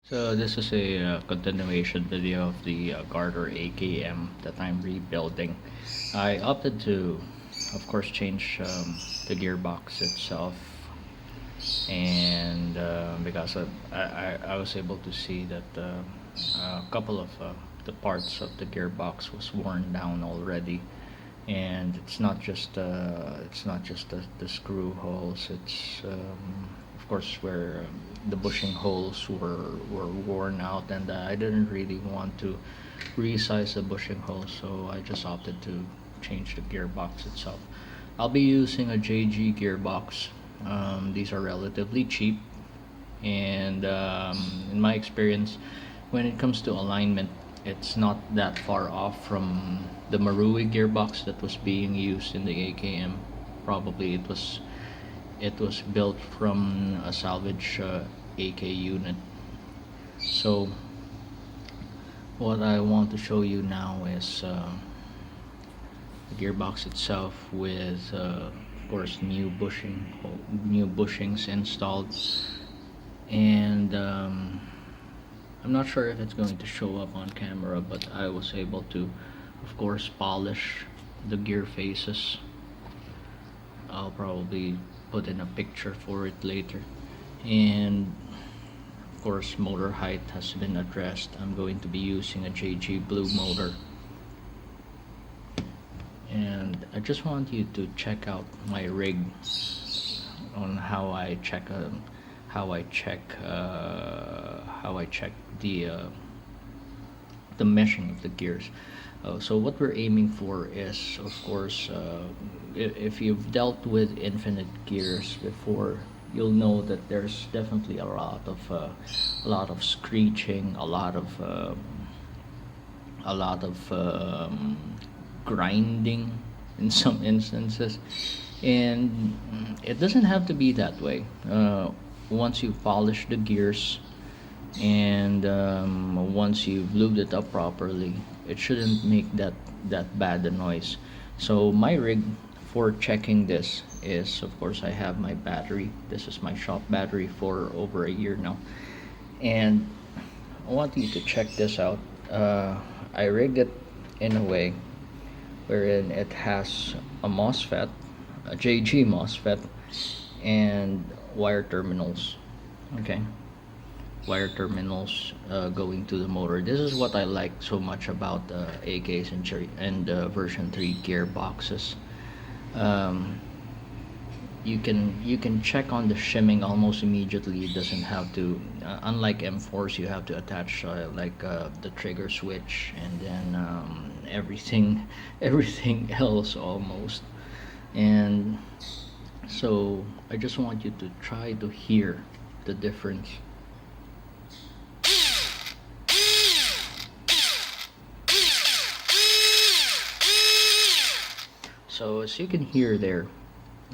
So this is a continuation video of the Guarder AKM that I'm rebuilding. I opted to, of course, change the gearbox itself, and because I was able to see that a couple of the parts of the gearbox was worn down already, and it's not just the screw holes. It's of course where the bushing holes were worn out, and I didn't really want to resize the bushing holes, so I just opted to change the gearbox itself. I'll be using a JG gearbox. These are relatively cheap, and in my experience, when it comes to alignment, it's not that far off from the Marui gearbox that was being used in the AKM. Probably it was built from a salvage AK unit. So what I want to show you now is the gearbox itself with of course new bushings installed, and I'm not sure if it's going to show up on camera, but I was able to, of course, polish the gear faces. I'll probably put in a picture for it later. And of course, motor height has been addressed. I'm going to be using a JG Blue motor. And I just want you to check out my rig on how I check how I check the meshing of the gears. So what we're aiming for is, of course, if you've dealt with infinite gears before, you'll know that there's definitely a lot of screeching, a lot of grinding in some instances, and it doesn't have to be that way. Once you polish the gears, and once you've lubed it up properly, it shouldn't make that bad a noise. So my rig for checking this is, of course, I have my battery. This is my shop battery for over a year now, and I want you to check this out. I rigged it in a way wherein it has a MOSFET, a JG MOSFET, and wire terminals. Okay, wire terminals going to the motor. This is what I like so much about AKs and version 3 gearboxes. Um, you can check on the shimming almost immediately. It doesn't have to, unlike M4s, you have to attach the trigger switch, and then everything everything else almost. And so I just want you to try to hear the difference. So as you can hear there,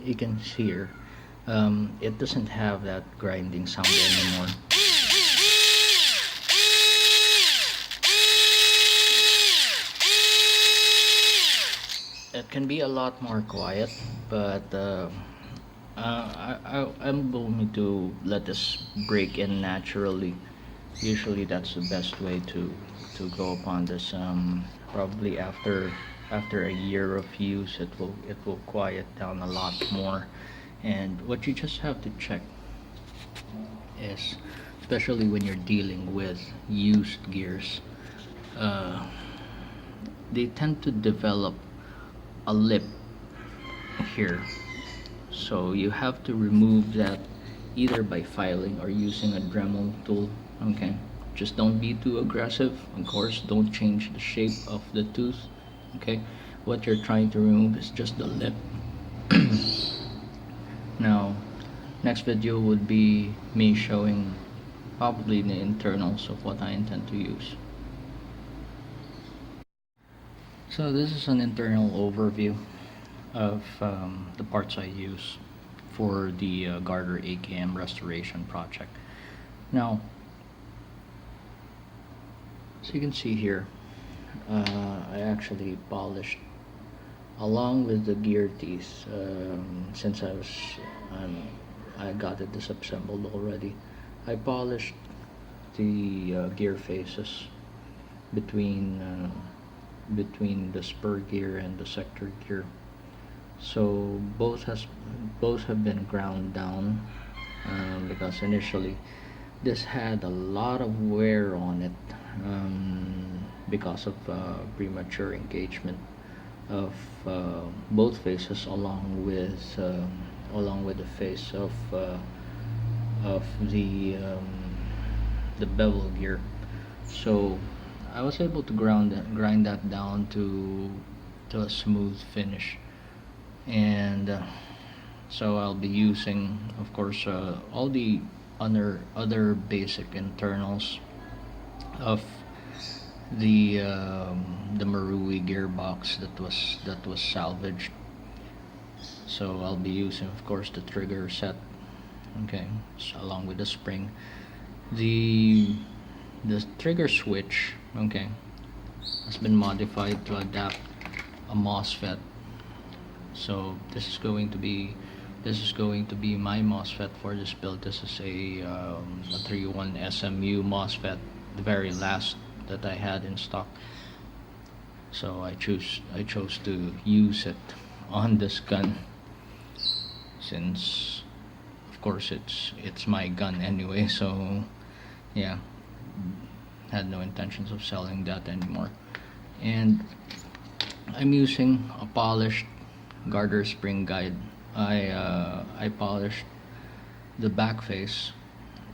you can hear it doesn't have that grinding sound anymore. It can be a lot more quiet, but I'm going to let this break in naturally. Usually that's the best way to go upon this. Probably after a year of use, it will quiet down a lot more. And what you just have to check is, especially when you're dealing with used gears, uh, they tend to develop a lip here. So you have to remove that either by filing or using a Dremel tool. Okay, just don't be too aggressive. Of course, don't change the shape of the tooth. Okay, what you're trying to remove is just the lip. Now, next video would be me showing probably the internals of what I intend to use. So this is an internal overview of the parts I use for the Guarder AKM restoration project. Now, so you can see here, I actually polished along with the gear teeth, since I got it disassembled already. I polished the gear faces between the spur gear and the sector gear. So both have been ground down, because initially this had a lot of wear on it, because of premature engagement of both faces, along with the face of the bevel gear. So I was able to grind that down to a smooth finish, and so I'll be using, of course, all the other basic internals of the Marui gearbox that was salvaged. So I'll be using, of course, the trigger set, okay, so along with the spring, the trigger switch, okay, has been modified to adapt a MOSFET. So this is going to be my MOSFET for this build. This is a 31 SMU MOSFET, the very last that I had in stock. So I chose to use it on this gun, since of course it's my gun anyway. So yeah, had no intentions of selling that anymore. And I'm using a polished Guarder spring guide. I polished the back face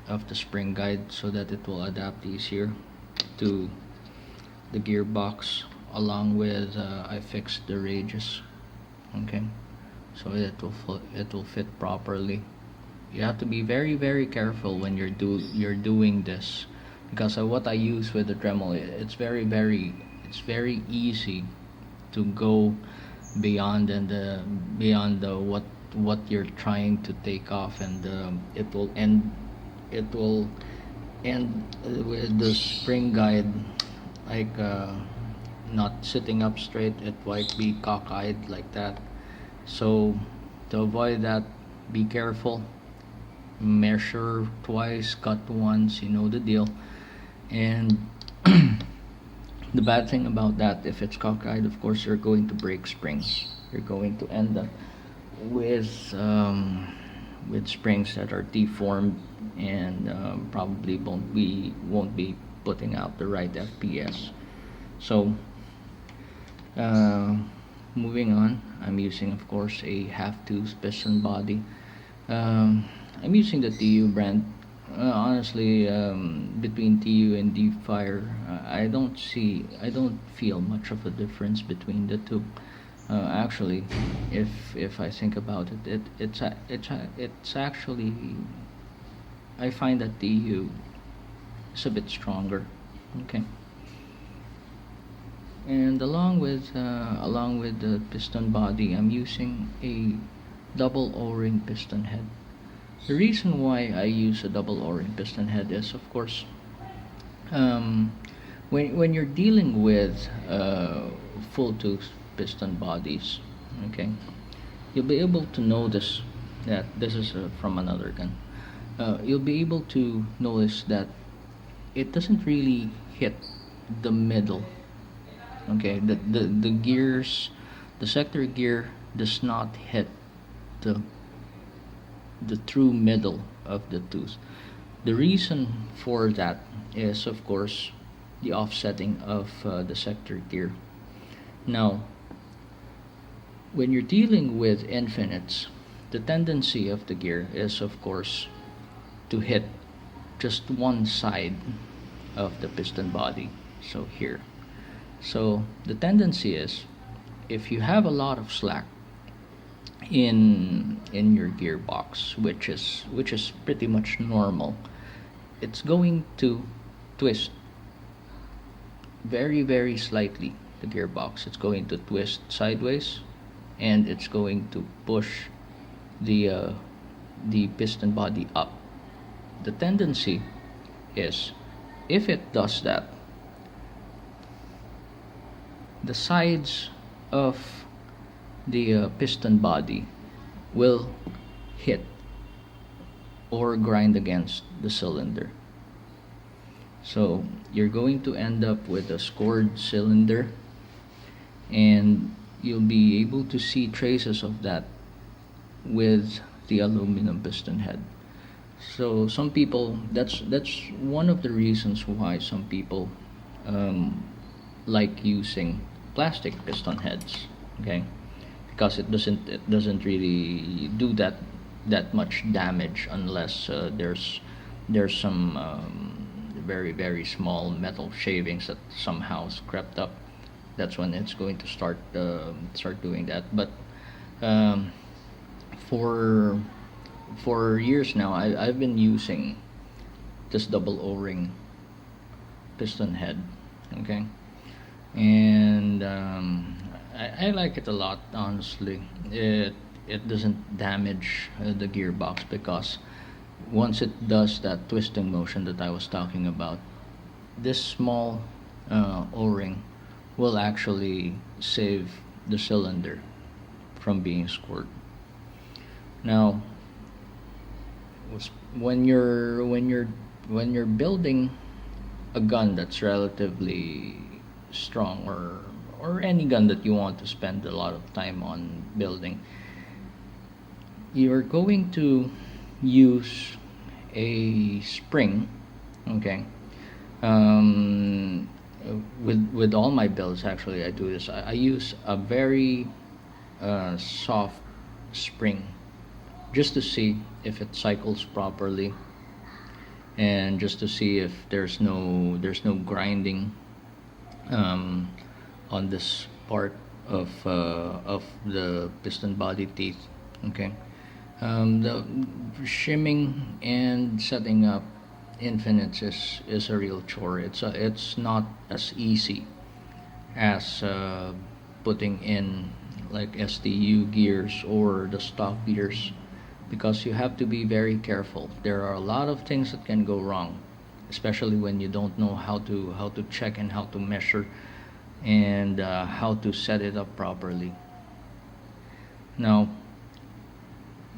of the spring guide so that it will adapt easier to the gearbox, along with I fixed the rages, okay, so it will fit properly. You have to be very careful when you're doing this, because of what I use with the Dremel. It's very easy to go beyond what you're trying to take off, and it will end with the spring guide, like not sitting up straight. It might be cockeyed like that. So to avoid that, be careful, measure twice, cut once, you know the deal. And the bad thing about that, if it's cockeyed, of course you're going to break springs. You're going to end up with springs that are deformed, and probably won't be putting out the right FPS. So moving on, I'm using, of course, a half-tooth piston body. I'm using the TU brand. Honestly, between TU and Deep Fire, I don't feel much of a difference between the two. Actually, if I think about it, it's actually, I find that TU is a bit stronger. Okay. And along with the piston body, I'm using a double O-ring piston head. The reason why I use a double O-ring piston head is, of course, when you're dealing with full tooth piston bodies, okay, you'll be able to notice that this is from another gun. You'll be able to notice that it doesn't really hit the middle. Okay, the gears, the sector gear does not hit the true middle of the tooth. The reason for that is, of course, the offsetting of the sector gear. Now, when you're dealing with infinites, the tendency of the gear is, of course, to hit just one side of the piston body, so here. So the tendency is, if you have a lot of slack in your gearbox, which is pretty much normal, it's going to twist very slightly the gearbox. It's going to twist sideways, and it's going to push the piston body up. The tendency is, if it does that, the sides of the piston body will hit or grind against the cylinder. So you're going to end up with a scored cylinder, and you'll be able to see traces of that with the aluminum piston head. So some people, that's one of the reasons why some people um, like using plastic piston heads. Okay, because it doesn't really do that much damage unless there's some very very small metal shavings that somehow crept up. That's when it's going to start doing that. But um, for years now, I've been using this double O-ring piston head. Okay, and I like it a lot, honestly. It doesn't damage the gearbox, because once it does that twisting motion that I was talking about, this small O-ring will actually save the cylinder from being scored. Now, when you're building a gun that's relatively strong, or any gun that you want to spend a lot of time on building, you're going to use a spring. Okay, um, with all my builds, actually, I do this. I use a very soft spring, just to see if it cycles properly, and just to see if there's no grinding um, on this part of the piston body teeth. Okay, the shimming and setting up infinites is a real chore. It's not as easy as putting in like STU gears or the stock gears, because you have to be very careful. There are a lot of things that can go wrong, especially when you don't know how to check and how to measure, and how to set it up properly. Now,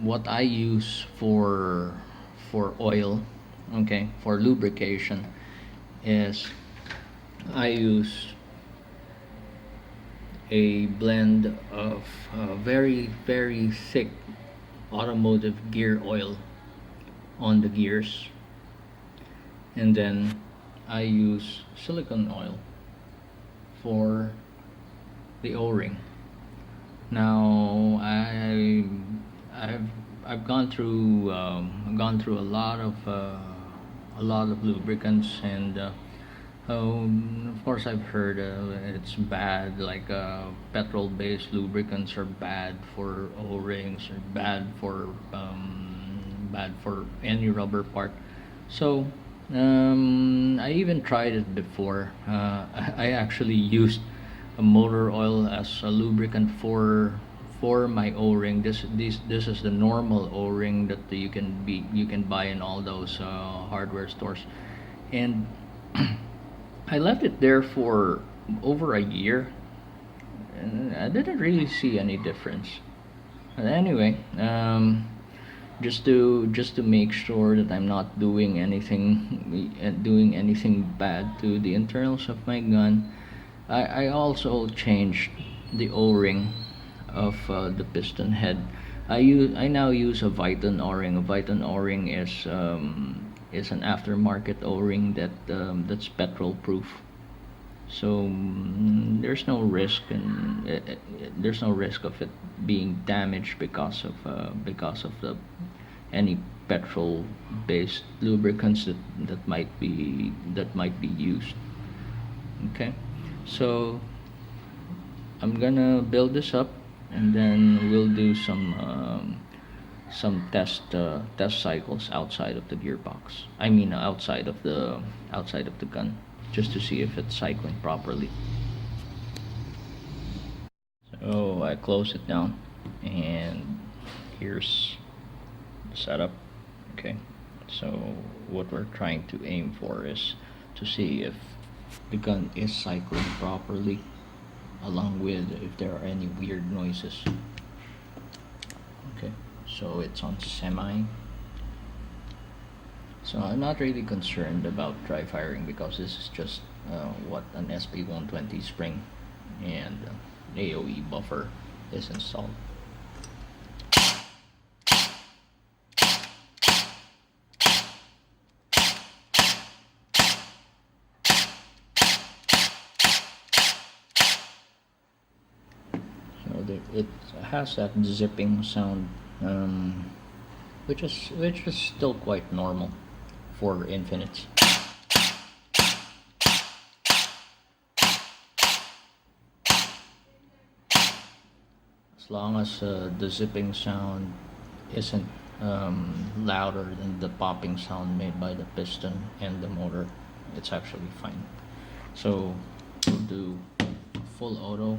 what I use for oil, okay, for lubrication, is I use a blend of very very thick automotive gear oil on the gears, and then I use silicone oil for the O-ring. Now, I've I've gone through a lot of lubricants, and of course I've heard it's bad. Like petrol-based lubricants are bad for O-rings, or bad for any rubber part. So I even tried it before. I actually used a motor oil as a lubricant for my O-ring. This is the normal O-ring that you can buy in all those hardware stores, and I left it there for over a year, and I didn't really see any difference. But anyway, just to make sure that I'm not doing anything bad to the internals of my gun, I also changed the O-ring of the piston head. I now use a Viton O-ring. A Viton O-ring is an aftermarket O-ring that's petrol proof. So there's no risk of it being damaged because of the any petrol based lubricants that might be used. Okay, so I'm gonna build this up, and then we'll do some test cycles outside of the gearbox. I mean, outside of the gun, just to see if it's cycling properly. So I close it down, and here's the setup. Okay, so what we're trying to aim for is to see if the gun is cycling properly, along with if there are any weird noises. Okay, so it's on So I'm not really concerned about dry firing because this is just what an SP120 spring and AOE buffer is installed. It has that zipping sound, which is still quite normal for infinites. As long as the zipping sound isn't louder than the popping sound made by the piston and the motor, it's actually fine. So we'll do full auto.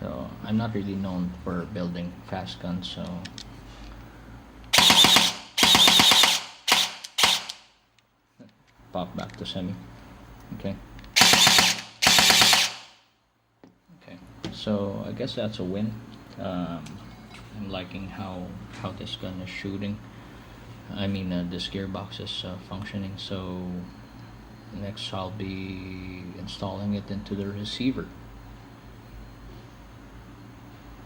So I'm not really known for building fast guns, so pop back to semi. Okay. Okay. So I guess that's a win. I'm liking how this gun is shooting. I mean, this gearbox is functioning. So next I'll be installing it into the receiver.